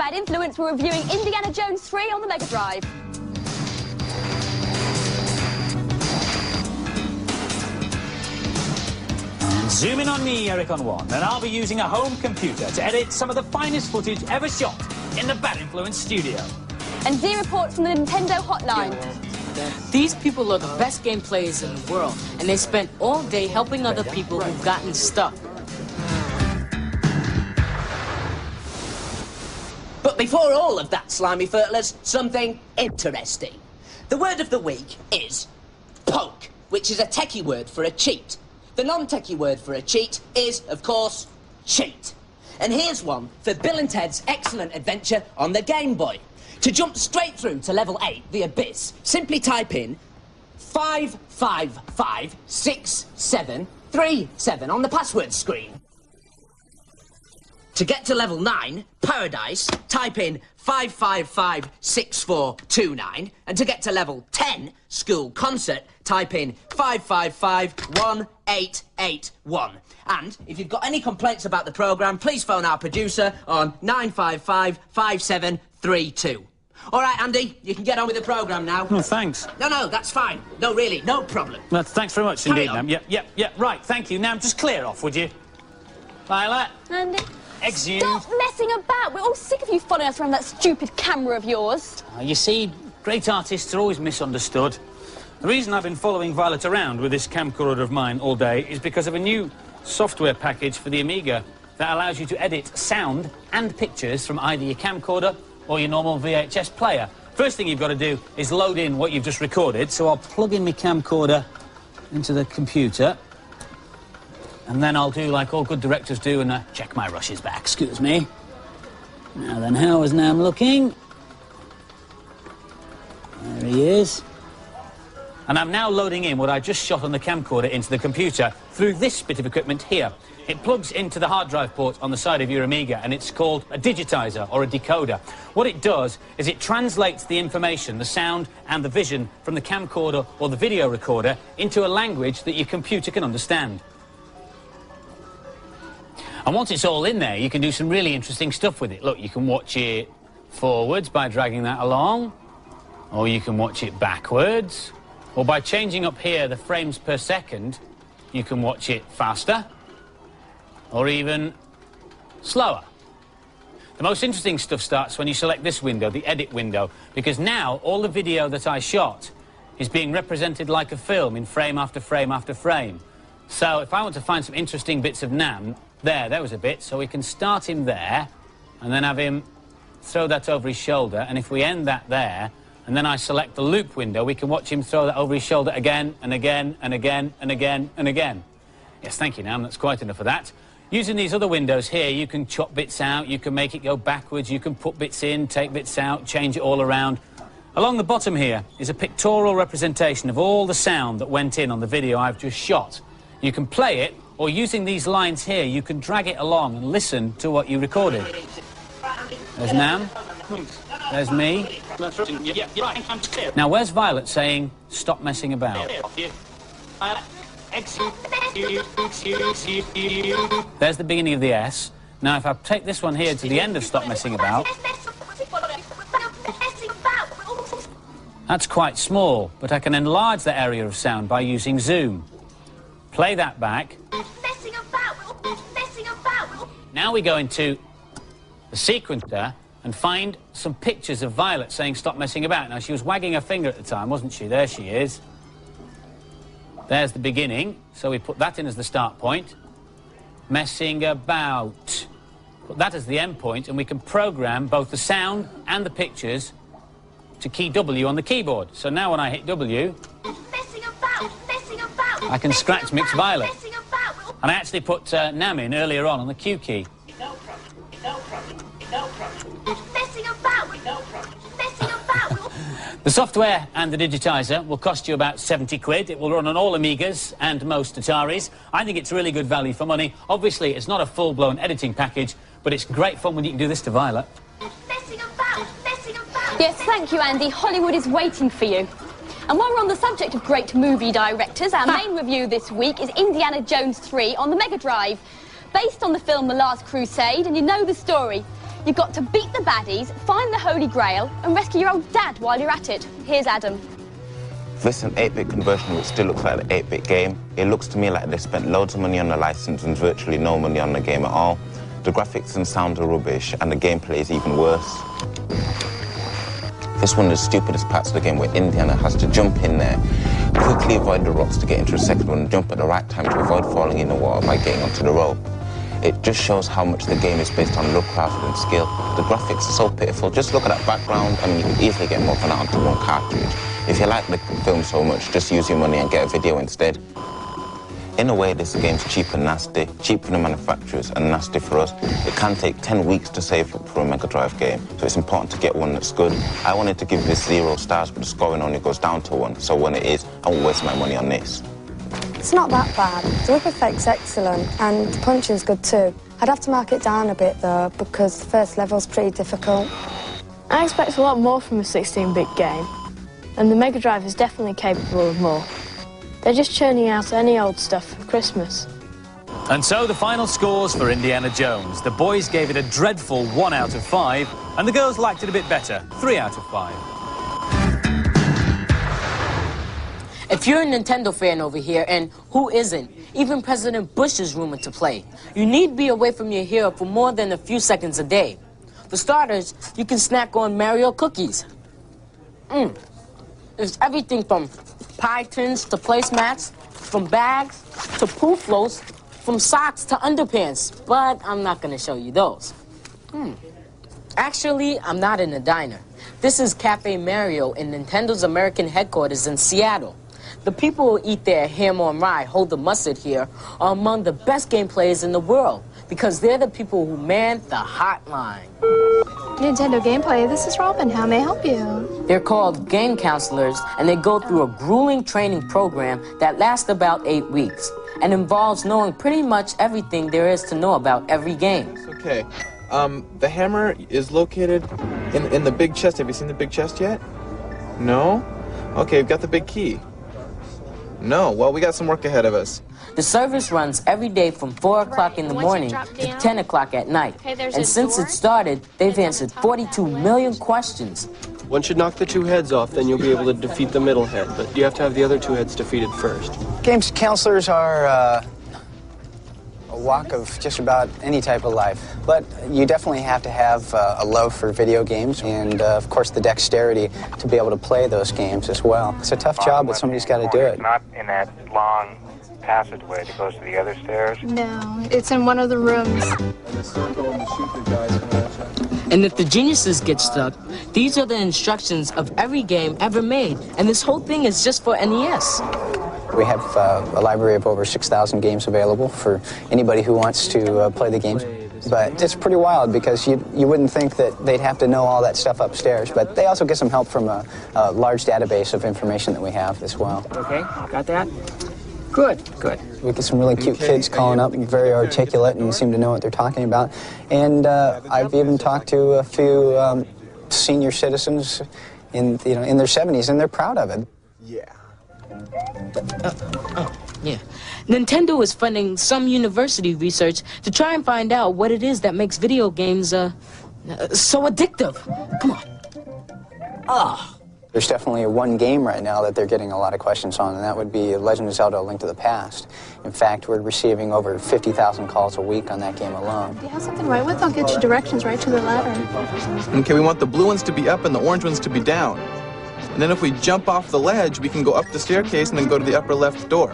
at Influence, we're reviewing Indiana Jones 3 on the Mega Drive. Zoom in on me, Eric on one, and I'll be using a home computer to edit some of the finest footage ever shot in the Bad Influence studio. And Z reports from the Nintendo Hotline. These people are the best game players in the world, and they spent all day helping other people who've gotten stuck. But before all of that, slimy furtlers, something interesting. The word of the week is poke, which is a techie word for a cheat. The non-techie word for a cheat is, of course, cheat. And here's one for Bill and Ted's Excellent Adventure on the Game Boy. To jump straight through to level 8, the Abyss, simply type in 5556737 on the password screen. To get to level 9, Paradise, type in 5556429. And to get to level 10, School Concert, type in 5551881. And if you've got any complaints about the programme, please phone our producer on 9555732. All right, Andy, you can get on with the programme now. Oh, thanks. No, that's fine. No, really, no problem. Well, thanks very much indeed, Nam. Yep, right, thank you. Now, just clear off, would you? Violet? Andy? Exhume. Stop messing about! We're all sick of you following us around that stupid camera of yours. You see, great artists are always misunderstood. The reason I've been following Violet around with this camcorder of mine all day is because of a new software package for the Amiga that allows you to edit sound and pictures from either your camcorder or your normal VHS player. First thing you've got to do is load in what you've just recorded, so I'll plug in my camcorder into the computer. And then I'll do like all good directors do and check my rushes back. Excuse me. Now then, how is Nam looking? There he is. And I'm now loading in what I just shot on the camcorder into the computer through this bit of equipment here. It plugs into the hard drive port on the side of your Amiga, and it's called a digitizer or a decoder. What it does is it translates the information, the sound and the vision from the camcorder or the video recorder into a language that your computer can understand. And once it's all in there, you can do some really interesting stuff with it. Look, you can watch it forwards by dragging that along, or you can watch it backwards, or by changing up here the frames per second, you can watch it faster, or even slower. The most interesting stuff starts when you select this window, the edit window, because now all the video that I shot is being represented like a film in frame after frame after frame. So if I want to find some interesting bits of Nam, there was a bit, so we can start him there, and then have him throw that over his shoulder, and if we end that there, and then I select the loop window, we can watch him throw that over his shoulder again, and again, and again, and again, and again. Yes, thank you, Nam, that's quite enough of that. Using these other windows here, you can chop bits out, you can make it go backwards, you can put bits in, take bits out, change it all around. Along the bottom here is a pictorial representation of all the sound that went in on the video I've just shot. You can play it, or using these lines here, you can drag it along and listen to what you recorded. There's Nam. There's me. Now, where's Violet saying, stop messing about? There's the beginning of the S. Now, if I take this one here to the end of stop messing about, that's quite small, but I can enlarge the area of sound by using zoom. Play that back. Now we go into the sequencer and find some pictures of Violet saying stop messing about. Now, she was wagging her finger at the time, wasn't she? There she is. There's the beginning, so we put that in as the start point. Messing about. Put that as the end point, and we can program both the sound and the pictures to key W on the keyboard. So now when I hit W, I can scratch Mix Violet. And I actually put Nam in earlier on the Q key. The software and the digitizer will cost you about 70 quid. It will run on all Amigas and most Ataris. I think it's really good value for money. Obviously, it's not a full-blown editing package, but it's great fun when you can do this to Violet. Yes, thank you, Andy. Hollywood is waiting for you. And while we're on the subject of great movie directors, our main review this week is Indiana Jones 3 on the Mega Drive. Based on the film The Last Crusade, and you know the story. You've got to beat the baddies, find the Holy Grail, and rescue your old dad while you're at it. Here's Adam. This is an 8-bit conversion which still looks like an 8-bit game. It looks to me like they spent loads of money on the license and virtually no money on the game at all. The graphics and sound are rubbish, and the gameplay is even worse. This one is the stupidest parts of the game where Indiana has to jump in there, quickly avoid the rocks to get into the second one, and jump at the right time to avoid falling in the water by getting onto the rope. It just shows how much the game is based on luck rather than skill. The graphics are so pitiful. Just look at that background. I mean, you can easily get more than that onto one cartridge. If you like the film so much, just use your money and get a video instead. In a way, this game's cheap and nasty, cheap for the manufacturers and nasty for us. It can take 10 weeks to save up for a Mega Drive game, so it's important to get one that's good. I wanted to give this 0 stars, but the scoring only goes down to 1, so when it is, I won't waste my money on this. It's not that bad. The whip effect's excellent, and the punching's good too. I'd have to mark it down a bit though, because the first level's pretty difficult. I expect a lot more from a 16-bit game, and the Mega Drive is definitely capable of more. They're just churning out any old stuff for Christmas. And so the final scores for Indiana Jones. The boys gave it a dreadful 1 out of 5, and the girls liked it a bit better, 3 out of 5. If you're a Nintendo fan over here, and who isn't, even President Bush is rumored to play, you need be away from your hero for more than a few seconds a day. For starters, you can snack on Mario cookies. There's everything from pie tins to placemats, from bags to poo floats, from socks to underpants, but I'm not gonna show you those. Actually, I'm not in a diner. This is Cafe Mario in Nintendo's American headquarters in Seattle. The people who eat their ham on rye, hold the mustard here, are among the best game players in the world because they're the people who man the hotline. Nintendo Gameplay, this is Robin. How may I help you? They're called game counselors, and they go through a grueling training program that lasts about 8 weeks and involves knowing pretty much everything there is to know about every game. Okay, the hammer is located in the big chest. Have you seen the big chest yet? No? Okay, we've got the big key. No, well, we got some work ahead of us. The service runs every day from 4 o'clock in the morning to 10 o'clock at night. And since it started, they've answered 42 million questions. One should knock the 2 heads off, then you'll be able to defeat the middle head. But you have to have the other 2 heads defeated first. Games counselors are a walk of just about any type of life. But you definitely have to have a love for video games and, of course, the dexterity to be able to play those games as well. It's a tough job, but somebody's got to do it. Not in that long passageway that goes to the other stairs? No, it's in one of the rooms. And if the geniuses get stuck, these are the instructions of every game ever made. And this whole thing is just for NES. We have a library of over 6,000 games available for anybody who wants to play the games. But it's pretty wild because you wouldn't think that they'd have to know all that stuff upstairs. But they also get some help from a large database of information that we have as well. Okay, got that? Good, good. We get some really cute kids calling up, very articulate and seem to know what they're talking about. And I've even talked to a few senior citizens in their 70s, and they're proud of it. Yeah. Yeah. Nintendo is funding some university research to try and find out what it is that makes video games so addictive. Come on. There's definitely one game right now that they're getting a lot of questions on, and that would be Legend of Zelda: A Link to the Past. In fact, we're receiving over 50,000 calls a week on that game alone. If you have something right with, I'll get you directions right to the ladder. Okay, we want the blue ones to be up and the orange ones to be down. And then if we jump off the ledge, we can go up the staircase and then go to the upper left door.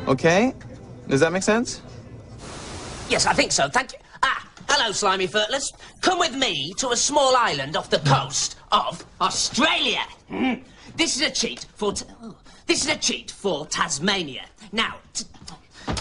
Okay? Does that make sense? Yes, I think so, thank you. Hello, slimy furtlers. Come with me to a small island off the coast of Australia. This is a cheat for Tasmania. Now,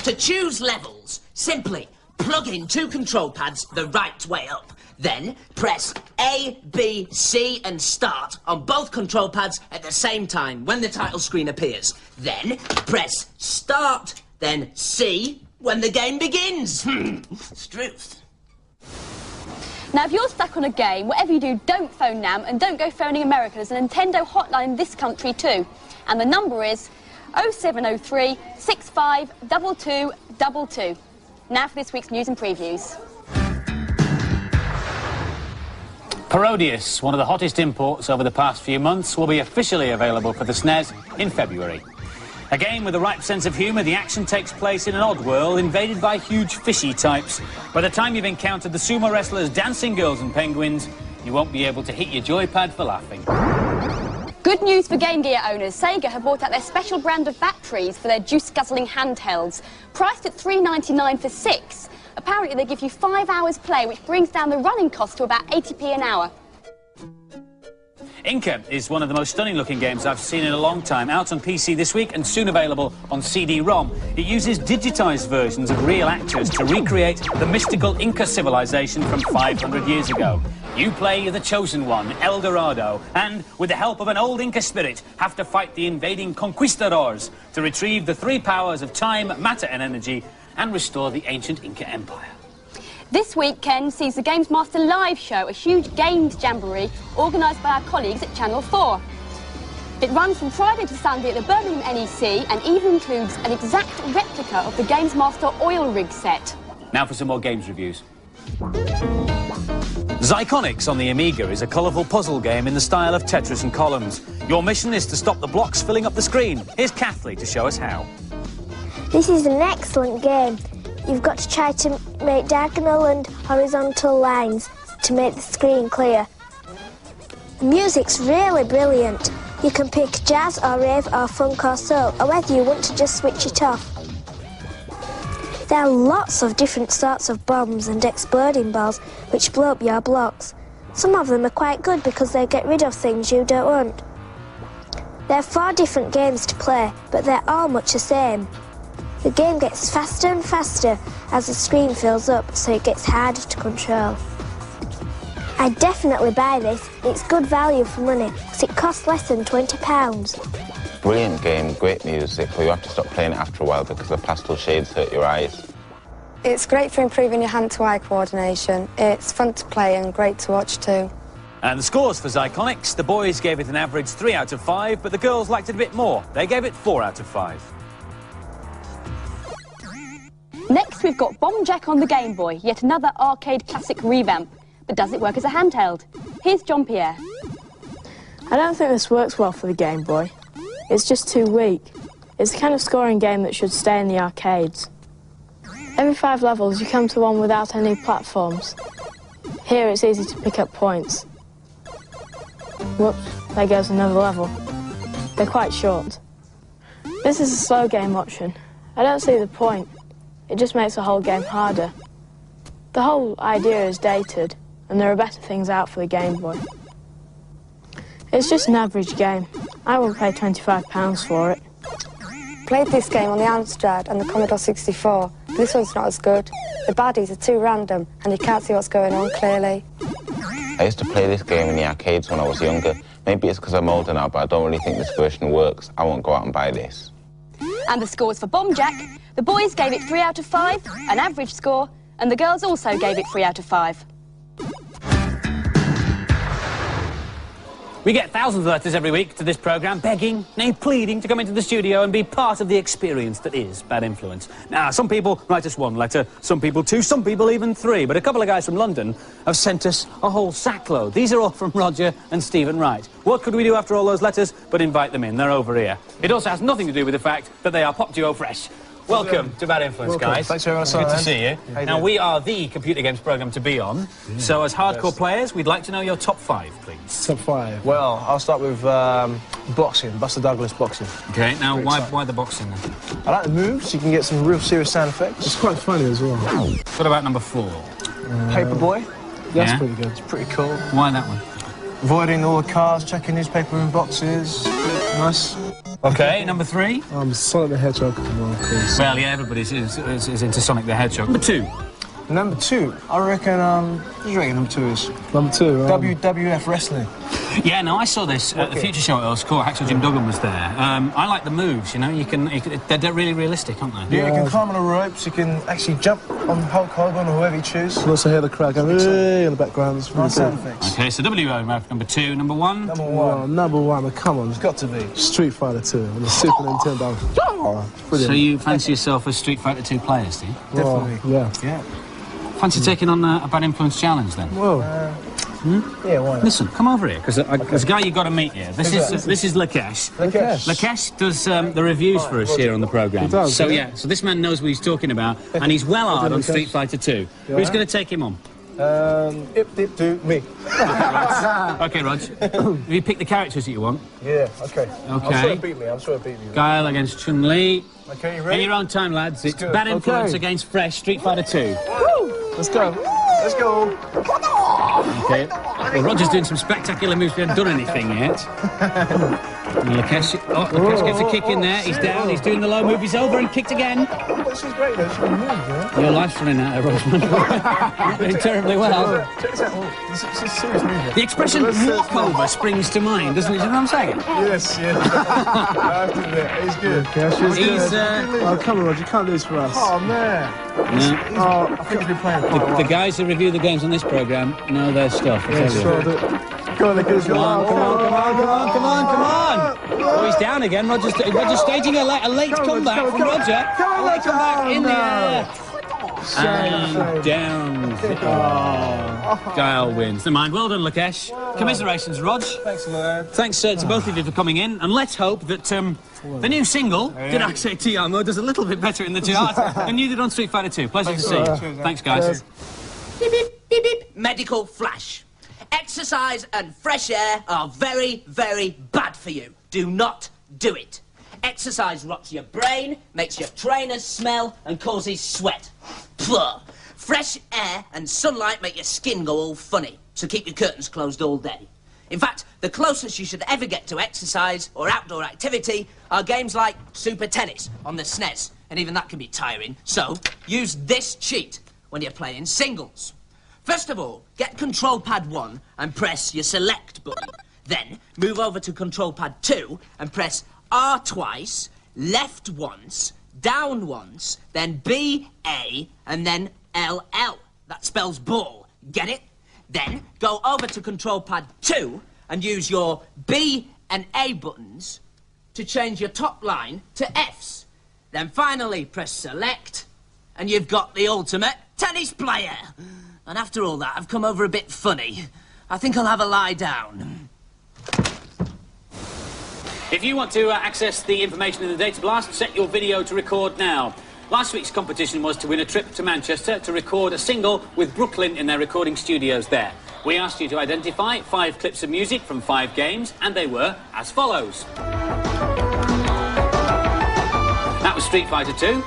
to choose levels, simply plug in 2 control pads the right way up. Then press A, B, C and start on both control pads at the same time when the title screen appears. Then press start, then C when the game begins. It's truth. Now, if you're stuck on a game, whatever you do, don't phone NAM and don't go phoning America. There's a Nintendo hotline in this country too. And the number is 0703 652222. Now for this week's news and previews. Parodius, one of the hottest imports over the past few months, will be officially available for the SNES in February. A game with a ripe sense of humour, the action takes place in an odd world invaded by huge fishy types. By the time you've encountered the sumo wrestlers, dancing girls and penguins, you won't be able to hit your joypad for laughing. Good news for Game Gear owners. Sega have brought out their special brand of batteries for their juice-guzzling handhelds. Priced at $3.99 for 6. Apparently they give you 5 hours play, which brings down the running cost to about 80p an hour. Inca is one of the most stunning-looking games I've seen in a long time. Out on PC this week and soon available on CD-ROM. It uses digitized versions of real actors to recreate the mystical Inca civilization from 500 years ago. You play the Chosen One, El Dorado, and, with the help of an old Inca spirit, have to fight the invading conquistadors to retrieve the 3 powers of time, matter and energy and restore the ancient Inca Empire. This week, Ken sees the Games Master live show, a huge games jamboree organised by our colleagues at Channel 4. It runs from Friday to Sunday at the Birmingham NEC and even includes an exact replica of the Games Master oil rig set. Now for some more games reviews. Zyconics on the Amiga is a colourful puzzle game in the style of Tetris and columns. Your mission is to stop the blocks filling up the screen. Here's Kathleen to show us how. This is an excellent game. You've got to try to make diagonal and horizontal lines to make the screen clear. The music's really brilliant. You can pick jazz or rave or funk or soul, or whether you want to just switch it off. There are lots of different sorts of bombs and exploding balls which blow up your blocks. Some of them are quite good because they get rid of things you don't want. There are 4 different games to play, but they're all much the same. The game gets faster and faster as the screen fills up, so it gets harder to control. I'd definitely buy this. It's good value for money, because it costs less than £20. Brilliant game, great music, but you have to stop playing it after a while because the pastel shades hurt your eyes. It's great for improving your hand-to-eye coordination. It's fun to play and great to watch too. And the scores for Zyconics, the boys gave it an average 3 out of 5, but the girls liked it a bit more. They gave it 4 out of 5. Next, we've got Bomb Jack on the Game Boy, yet another arcade classic revamp. But does it work as a handheld? Here's John Pierre. I don't think this works well for the Game Boy. It's just too weak. It's the kind of scoring game that should stay in the arcades. Every 5 levels, you come to one without any platforms. Here, it's easy to pick up points. Whoops, there goes another level. They're quite short. This is a slow game option. I don't see the point. It just makes the whole game harder. The whole idea is dated, and there are better things out for the Game Boy. It's just an average game. I won't pay £25 for it. Played this game on the Amstrad and the Commodore 64, but this one's not as good. The baddies are too random, and you can't see what's going on clearly. I used to play this game in the arcades when I was younger. Maybe it's because I'm older now, but I don't really think this version works. I won't go out and buy this. And the scores for Bomb Jack. The boys gave it 3 out of 5, an average score, and the girls also gave it 3 out of 5. We get thousands of letters every week to this programme, begging, nay, pleading to come into the studio and be part of the experience that is Bad Influence. Now, some people write us 1 letter, some people 2, some people even 3, but a couple of guys from London have sent us a whole sackload. These are all from Roger and Stephen Wright. What could we do after all those letters but invite them in? They're over here. It also has nothing to do with the fact that they are Pop Duo Fresh. Welcome to Bad Influence, guys. Thanks very much. Good to see you. Now, we are the computer games programme to be on, so as hardcore players, we'd like to know your top 5, please. Top 5. Well, I'll start with boxing, Buster Douglas boxing. OK, now, why the boxing, then? I like the moves, you can get some real serious sound effects. It's quite funny as well. What about number 4? Paperboy. That's pretty good. It's pretty cool. Why that one? Avoiding all the cars, checking newspaper in boxes. Nice. OK, number 3? Sonic the Hedgehog. Of course. Well, yeah, everybody is into Sonic the Hedgehog. Number 2? Number 2, I reckon, what do you reckon number 2 is? Number 2, WWF Wrestling. Yeah, no, I saw this at the Future Show at Earl's Court. Actually, Jim Duggan was there. I like the moves, you know, they're really realistic, aren't they? Yeah, you can climb on the ropes, you can actually jump on Hulk Hogan or whoever you choose. You can also hear the crowd going, hey, in the background. It's really nice sound effects. OK, so WO, number 2, number 1? Number 1. Well, number 1, come on. It's got to be. Street Fighter 2 on the Super Nintendo. Brilliant. So you fancy yourself as Street Fighter 2 players, do you? Definitely. Yeah. Fancy taking on a Bad Influence challenge, then? Well, Yeah, why not? Listen, come over here, because there's a guy you've got to meet here. This is Lakesh. Lakesh does the reviews for us here on the programme. So this man knows what he's talking about, and he's well hard on Street Fighter 2. Who's going to take him on? It to me. Okay, Rog. Have you picked the characters that you want? Yeah, okay. I'm sure it beat me. Guile against Chun-Li. Okay, you ready? In your own time, lads. It's Bad Influence against Fresh Street Fighter 2. Let's go. Let's go. Okay. Well, Roger's doing some spectacular moves. We haven't done anything yet. Lakesh gets a kick in there. He's down. He's doing the low move. He's over and kicked again. She's great, though. She can move, yeah? Your life's running out of Roger. You're doing terribly well. Check this out. This is a serious movement. The expression walkover springs to mind, doesn't it? You know what I'm saying? Yes. I have to admit, he's good. Oh, come on, Roger. You can't lose for us. Oh, man. No. I think he's been playing quite well. The guys who review the games on this programme know their stuff. Yeah, sure. Come on, come on. Oh, he's down again. Roger's staging a late comeback from Roger. Late comeback in the air. And down. Guile wins. Never mind. Well done, Lakesh. Commiserations, Rog. Thanks, man. Thanks to both of you for coming in. And let's hope that the new single, Did I Say Tiamo, does a little bit better in the charts than you did on Street Fighter 2. Pleasure to see you. Thanks, guys. Beep, beep, beep, beep. Medical flash. Exercise and fresh air are very, very bad for you. Do not do it. Exercise rots your brain, makes your trainers smell, and causes sweat. Pugh. Fresh air and sunlight make your skin go all funny, so keep your curtains closed all day. In fact, the closest you should ever get to exercise or outdoor activity are games like Super Tennis on the SNES, and even that can be tiring, so use this cheat when you're playing singles. First of all, get Control Pad 1 and press your Select button. Then, move over to Control Pad 2 and press R twice, left once, down once, then B, A, and then L, L. That spells ball. Get it? Then, go over to Control Pad 2 and use your B and A buttons to change your top line to Fs. Then finally, press Select, and you've got the ultimate tennis player. And after all that, I've come over a bit funny. I think I'll have a lie down. If you want to access the information in the Data Blast, set your video to record now. Last week's competition was to win a trip to Manchester to record a single with Brooklyn in their recording studios there. We asked you to identify 5 clips of music from 5 games, and they were as follows. That was Street Fighter 2.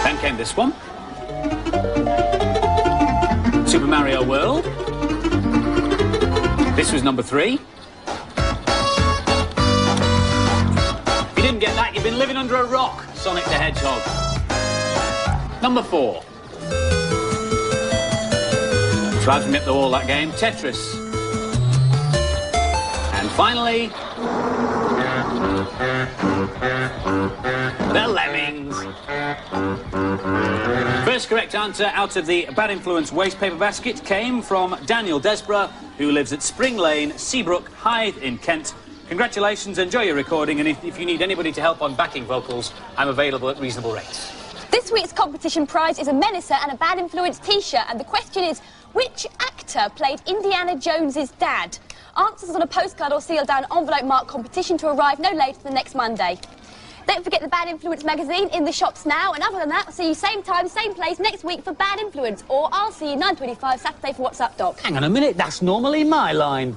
Then came this one. Super Mario World. This was number 3. If you didn't get that, you've been living under a rock. Sonic the Hedgehog. Number 4. Drives me up the wall, that game. Tetris. And finally, the Lemmings. First correct answer out of the Bad Influence waste paper basket came from Daniel Desborough, who lives at Spring Lane, Seabrook, Hythe in Kent. Congratulations, enjoy your recording, and if you need anybody to help on backing vocals, I'm available at reasonable rates. This week's competition prize is a Menacer and a Bad Influence t-shirt, and the question is, which actor played Indiana Jones's dad? Answers on a postcard or sealed down envelope marked competition to arrive no later than next Monday. Don't forget the Bad Influence magazine in the shops now, and other than that, I'll see you same time, same place next week for Bad Influence, or I'll see you 9:25 Saturday for What's Up, Doc. Hang on a minute, that's normally my line.